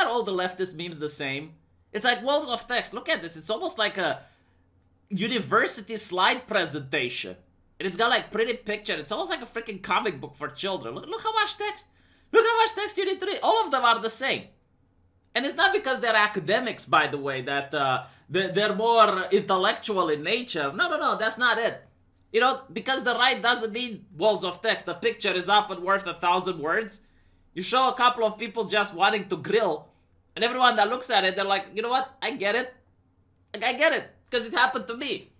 are all the leftist memes the same? It's like walls of text. Look at this. It's almost like a university slide presentation. And it's got like pretty picture. It's almost like a freaking comic book for children. Look how much text. Look how much text you need to read. All of them are the same. And it's not because they're academics, by the way, that they're more intellectual in nature. No, that's not it. You know, because the right doesn't need walls of text. A picture is often worth 1,000 words. You show a couple of people just wanting to grill, and everyone that looks at it, they're like, you know what? I get it. Like, I get it, because it happened to me.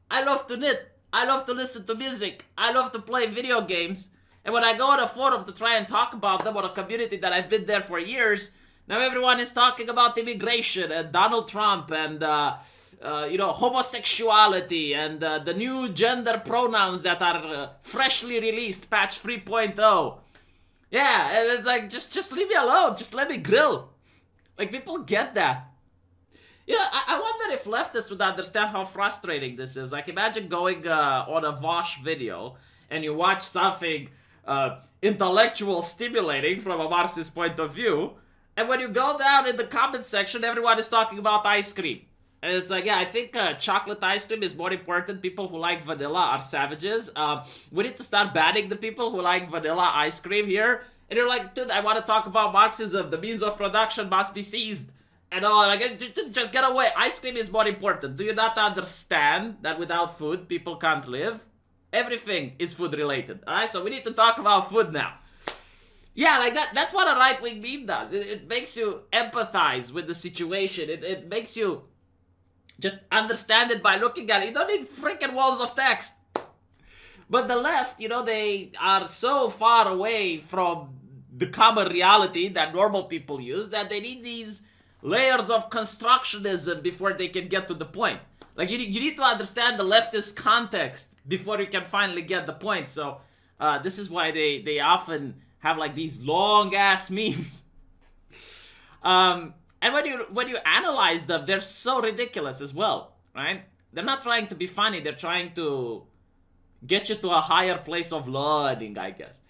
I love to knit. I love to listen to music. I love to play video games. And when I go on a forum to try and talk about them or a community that I've been there for years, now everyone is talking about immigration and Donald Trump and, you know, homosexuality and the new gender pronouns that are freshly released, patch 3.0. Yeah, and it's like, just leave me alone. Just let me grill. Like, people get that. You know, I wonder if leftists would understand how frustrating this is. Like, imagine going on a Vosh video and you watch something intellectual stimulating from a Marxist point of view, and when you go down in the comment section, everyone is talking about ice cream. And it's like, yeah, I think chocolate ice cream is more important. People who like vanilla are savages. We need to start banning the people who like vanilla ice cream here. And you're like, dude, I want to talk about Marxism. The means of production must be seized. And all, like, just get away. Ice cream is more important. Do you not understand that without food, people can't live? Everything is food related. Alright, so we need to talk about food now. Yeah, like that's what a right-wing meme does. It makes you empathize with the situation. It makes you just understand it by looking at it. You don't need freaking walls of text. But the left, you know, they are so far away from the common reality that normal people use that they need these layers of constructionism before they can get to the point. Like, you need to understand the leftist context before you can finally get the point. So, this is why they often have, like, these long-ass memes. And when you analyze them, they're so ridiculous as well, right? They're not trying to be funny. They're trying to get you to a higher place of learning, I guess.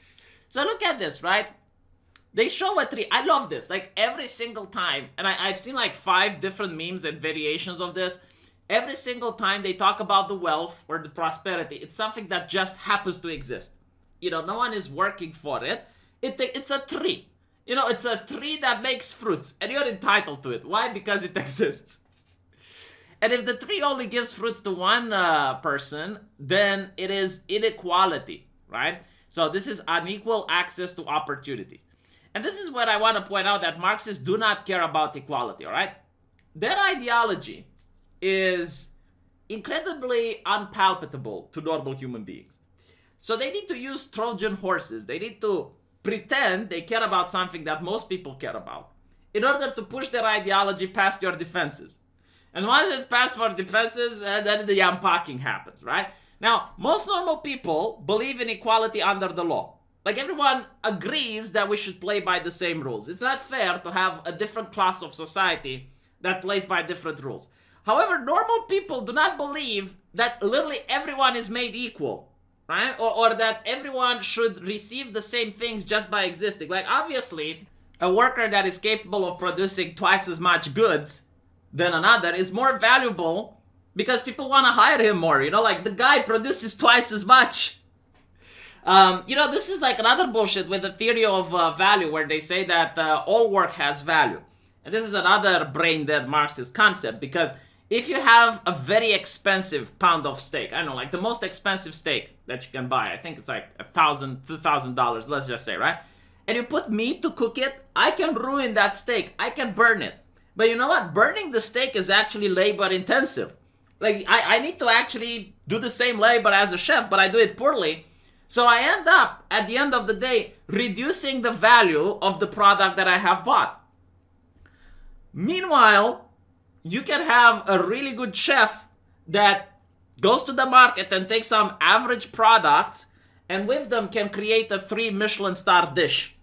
So look at this, right? They show a tree. I love this. Like, every single time, and I've seen like 5 different memes and variations of this. Every single time they talk about the wealth or the prosperity, it's something that just happens to exist. You know, no one is working for it. It's a tree. You know, it's a tree that makes fruits, and you're entitled to it. Why? Because it exists. And if the tree only gives fruits to one person, then it is inequality, right? So this is unequal access to opportunities. And this is what I want to point out, that Marxists do not care about equality, all right? Their ideology is incredibly unpalatable to normal human beings. So they need to use Trojan horses. They need to pretend they care about something that most people care about in order to push their ideology past your defenses. And once it's past your defenses, then the unpacking happens, right? Now, most normal people believe in equality under the law. Like, everyone agrees that we should play by the same rules. It's not fair to have a different class of society that plays by different rules. However, normal people do not believe that literally everyone is made equal, right? Or that everyone should receive the same things just by existing. Like, obviously, a worker that is capable of producing twice as much goods than another is more valuable because people want to hire him more. You know, like, the guy produces twice as much. You know, this is like another bullshit with the theory of value, where they say that all work has value. And this is another brain-dead Marxist concept, because if you have a very expensive pound of steak, I don't know, like the most expensive steak that you can buy, I think it's like $1,000, $2,000, let's just say, right? And you put meat to cook it, I can ruin that steak. I can burn it. But you know what? Burning the steak is actually labor intensive. Like, I need to actually do the same labor as a chef, but I do it poorly. So I end up, at the end of the day, reducing the value of the product that I have bought. Meanwhile, you can have a really good chef that goes to the market and takes some average products, and with them can create a 3 Michelin star dish.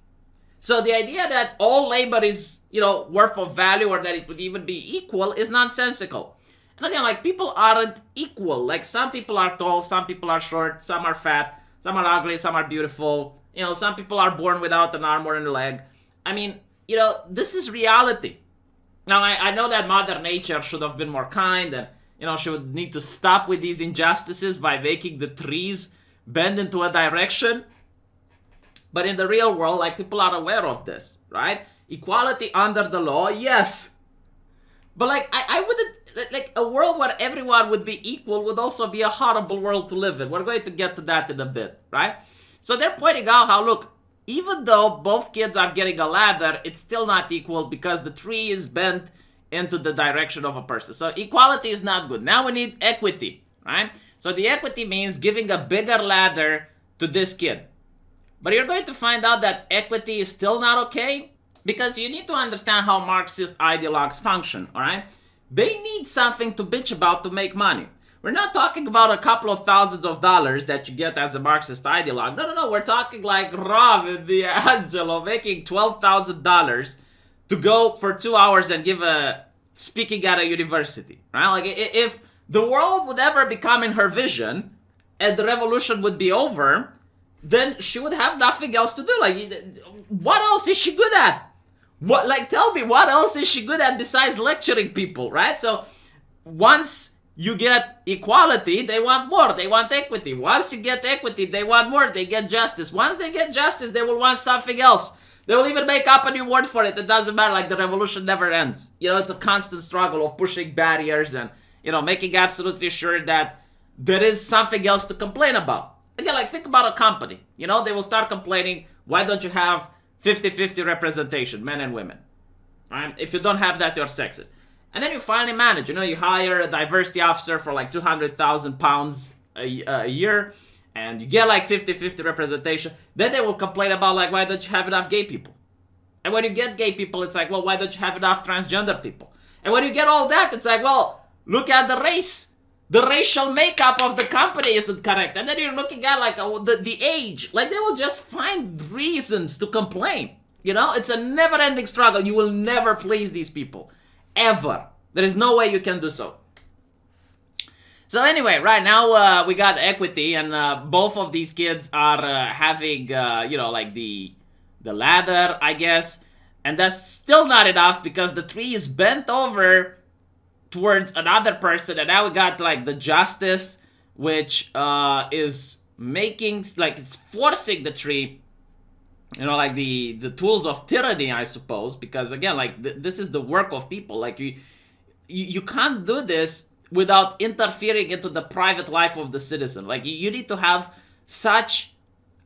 So the idea that all labor is, you know, worth of value, or that it would even be equal, is nonsensical. And again, like, people aren't equal. Like, some people are tall, some people are short, some are fat, some are ugly, some are beautiful. You know, some people are born without an arm or a leg. I mean, this is reality. Now, I know that Mother Nature should have been more kind, and, she would need to stop with these injustices by making the trees bend into a direction. But in the real world, like, people are aware of this, right? Equality under the law, yes. But, like, I wouldn't, like, a world where everyone would be equal would also be a horrible world to live in. We're going to get to that in a bit, right? So they're pointing out how, look, even though both kids are getting a ladder, it's still not equal because the tree is bent into the direction of a person. So equality is not good. Now we need equity, right? So the equity means giving a bigger ladder to this kid. But you're going to find out that equity is still not okay because you need to understand how Marxist ideologues function, all right? They need something to bitch about to make money. We're not talking about a couple of thousands of dollars that you get as a Marxist ideologue. No. We're talking like Rob and D'Angelo making $12,000 to go for 2 hours and give a speaking at a university, right? Like, if the world would ever become in her vision and the revolution would be over, then she would have nothing else to do. Like, what else is she good at? Tell me, what else is she good at besides lecturing people, right? So once you get equality, they want more. They want equity. Once you get equity, they want more. They get justice. Once they get justice, they will want something else. They will even make up a new word for it. It doesn't matter. Like, the revolution never ends. It's a constant struggle of pushing barriers and, making absolutely sure that there is something else to complain about. Again, like, think about a company. They will start complaining, why don't you have 50-50 representation, men and women? Right? If you don't have that, you're sexist. And then you finally manage. You hire a diversity officer for like 200,000 pounds a year, and you get like 50-50 representation. Then they will complain about, like, why don't you have enough gay people? And when you get gay people, it's like, well, why don't you have enough transgender people? And when you get all that, it's like, well, look at the race. The racial makeup of the company isn't correct. And then you're looking at, like, the age. Like, they will just find reasons to complain. It's a never-ending struggle. You will never please these people. Ever. There is no way you can do so. So anyway, right now we got equity, and both of these kids are having, like the ladder, I guess. And that's still not enough because the tree is bent over towards another person, and now we got like the justice, which is making, like, it's forcing the tree, like the tools of tyranny, I suppose, because again, like, this is the work of people. Like, you can't do this without interfering into the private life of the citizen. Like, you need to have such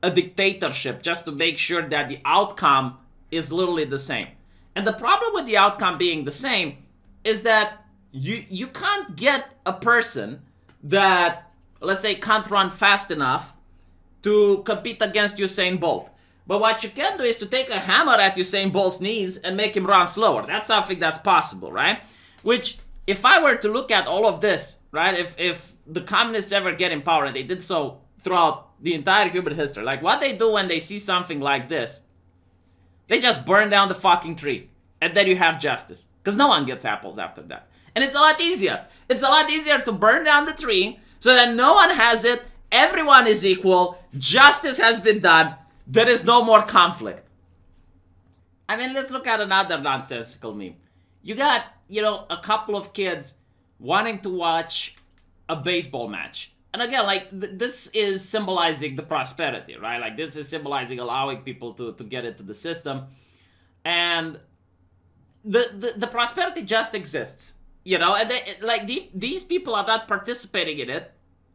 a dictatorship just to make sure that the outcome is literally the same. And the problem with the outcome being the same is that you can't get a person that, let's say, can't run fast enough to compete against Usain Bolt. But what you can do is to take a hammer at Usain Bolt's knees and make him run slower. That's something that's possible, right? Which, if I were to look at all of this, right, if the communists ever get in power, and they did so throughout the entire human history, like, what they do when they see something like this, they just burn down the fucking tree. And then you have justice. Because no one gets apples after that. And it's a lot easier. It's a lot easier to burn down the tree so that no one has it, everyone is equal, justice has been done, there is no more conflict. I mean, let's look at another nonsensical meme. You got, a couple of kids wanting to watch a baseball match. And again, like, this is symbolizing the prosperity, right? Like, this is symbolizing allowing people to get into the system. And the prosperity just exists. And these people are not participating in it,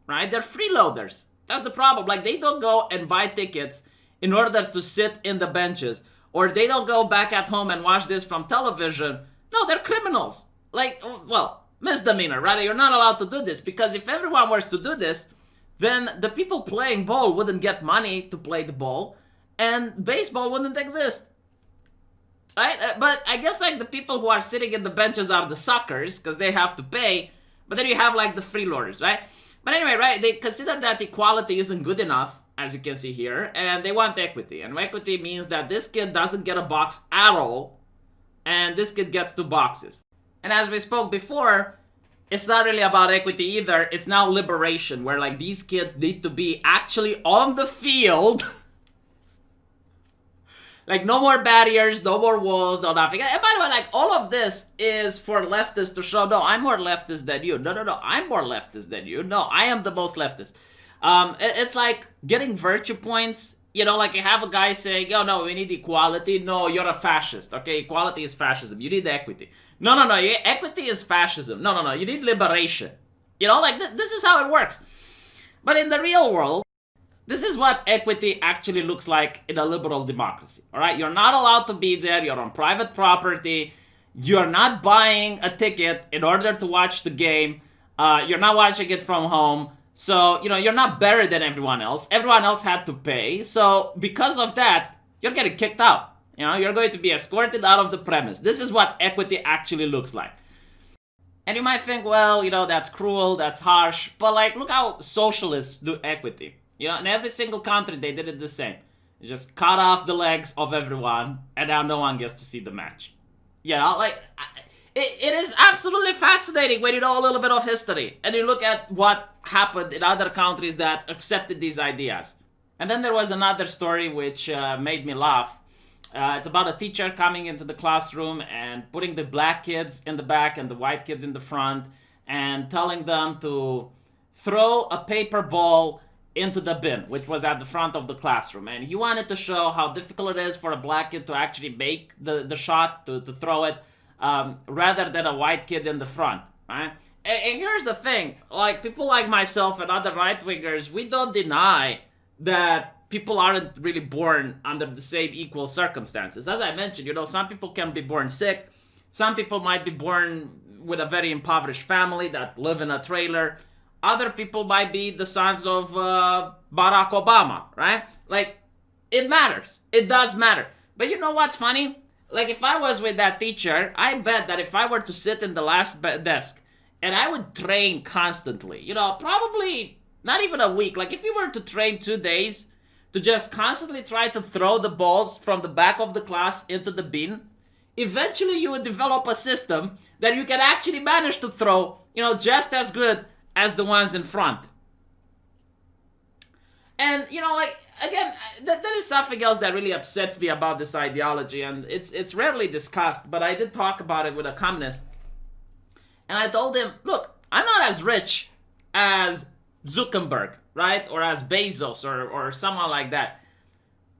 right? They're freeloaders. That's the problem. Like, they don't go and buy tickets in order to sit in the benches, or they don't go back at home and watch this from television. No, they're criminals. Like, well, misdemeanor, right? You're not allowed to do this, because if everyone was to do this, then the people playing ball wouldn't get money to play the ball, and baseball wouldn't exist. Right? But I guess, like, the people who are sitting in the benches are the suckers, because they have to pay. But then you have, like, the freeloaders, right? But anyway, right, they consider that equality isn't good enough, as you can see here, and they want equity. And equity means that this kid doesn't get a box at all, and this kid gets 2 boxes. And as we spoke before, it's not really about equity either. It's now liberation, where, like, these kids need to be actually on the field Like, no more barriers, no more walls, no nothing. And by the way, like, all of this is for leftists to show, no, I'm more leftist than you. No, I'm more leftist than you. No, I am the most leftist. It's like getting virtue points. You know, like you have a guy saying, oh, no, we need equality. No, you're a fascist. Okay, equality is fascism. You need equity. No, equity is fascism. No, you need liberation. You know, like, this is how it works. But in the real world, this is what equity actually looks like in a liberal democracy, all right? You're not allowed to be there. You're on private property. You're not buying a ticket in order to watch the game. You're not watching it from home. So, you know, you're not better than everyone else. Everyone else had to pay. So, because of that, you're getting kicked out. You know, you're going to be escorted out of the premise. This is what equity actually looks like. And you might think, well, you know, that's cruel, that's harsh. But, like, look how socialists do equity. You know, in every single country, they did it the same. You just cut off the legs of everyone, and now no one gets to see the match. You know, like, it is absolutely fascinating when you know a little bit of history, and you look at what happened in other countries that accepted these ideas. And then there was another story which made me laugh. It's about a teacher coming into the classroom and putting the black kids in the back and the white kids in the front, and telling them to throw a paper ball into the bin, which was at the front of the classroom. And he wanted to show how difficult it is for a black kid to actually make the shot, to throw it, rather than a white kid in the front, right? And here's the thing, like, people like myself and other right-wingers, we don't deny that people aren't really born under the same equal circumstances. As I mentioned, you know, some people can be born sick, some people might be born with a very impoverished family that live in a trailer. Other people might be the sons of Barack Obama, right? Like, it matters. It does matter. But you know what's funny? Like, if I was with that teacher, I bet that if I were to sit in the last desk and I would train constantly, you know, probably not even a week. Like, if you were to train 2 days to just constantly try to throw the balls from the back of the class into the bin, eventually you would develop a system that you can actually manage to throw, you know, just as good as the ones in front. And, you know, like, again, that is something else that really upsets me about this ideology, and it's rarely discussed, but I did talk about it with a communist. And I told him, look, I'm not as rich as Zuckerberg, right? Or as Bezos or someone like that.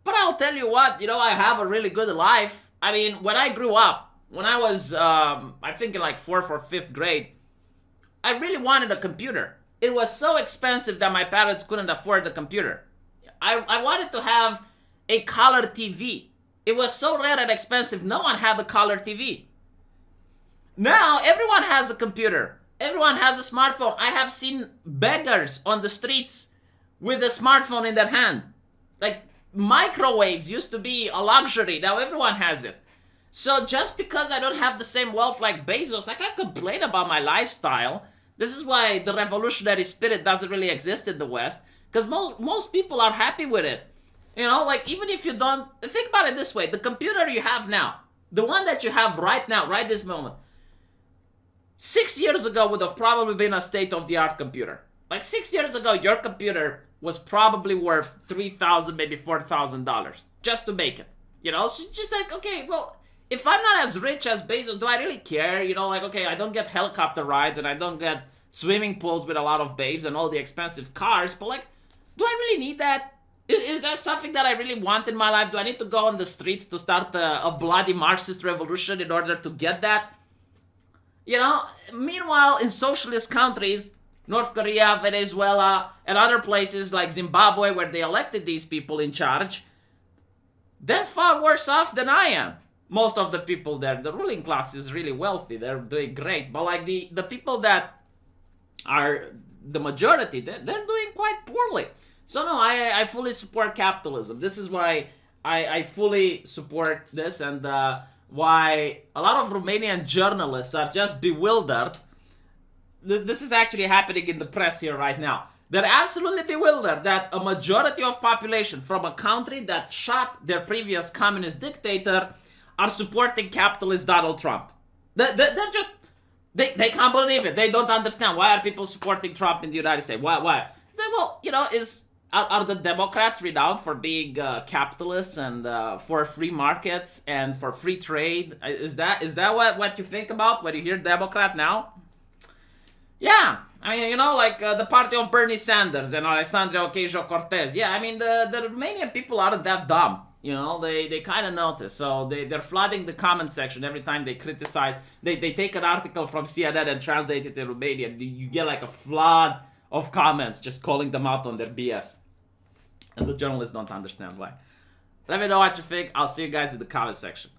But I'll tell you what, you know, I have a really good life. I mean, when I grew up, when I was, I think in like 4th or 5th grade, I really wanted a computer. It was so expensive that my parents couldn't afford the computer. I wanted to have a color TV. It was so rare and expensive, no one had a color TV. Now, everyone has a computer. Everyone has a smartphone. I have seen beggars on the streets with a smartphone in their hand. Like, microwaves used to be a luxury. Now everyone has it. So just because I don't have the same wealth like Bezos, I can't complain about my lifestyle. This is why the revolutionary spirit doesn't really exist in the West, because most people are happy with it. You know, like, even if you don't, think about it this way, the computer you have now, the one that you have right now, right this moment, 6 years ago would have probably been a state-of-the-art computer. Like, 6 years ago, your computer was probably worth $3,000, maybe $4,000 just to make it. You know, so just like, okay, well, if I'm not as rich as Bezos, do I really care? You know, like, okay, I don't get helicopter rides and I don't get swimming pools with a lot of babes and all the expensive cars, but like, do I really need that? Is that something that I really want in my life? Do I need to go on the streets to start a bloody Marxist revolution in order to get that? You know, meanwhile, in socialist countries, North Korea, Venezuela, and other places like Zimbabwe, where they elected these people in charge, they're far worse off than I am. Most of the people there, the ruling class is really wealthy. They're doing great. But like the people that are the majority, they're doing quite poorly. So no, I fully support capitalism. This is why I fully support this, and why a lot of Romanian journalists are just bewildered. This is actually happening in the press here right now. They're absolutely bewildered that a majority of population from a country that shot their previous communist dictator are supporting capitalist Donald Trump. They're just, they can't believe it. They don't understand. Why are people supporting Trump in the United States? Why? It's like, well, you know, is are the Democrats renowned for being capitalists and for free markets and for free trade? Is that what you think about when you hear Democrat now? Yeah, I mean, you know, like the party of Bernie Sanders and Alexandria Ocasio-Cortez. Yeah, I mean, the Romanian people aren't that dumb. You know, they kind of notice. So they're flooding the comment section every time they criticize. They take an article from CNN and translate it in Romanian. You get like a flood of comments just calling them out on their BS. And the journalists don't understand why. Let me know what you think. I'll see you guys in the comment section.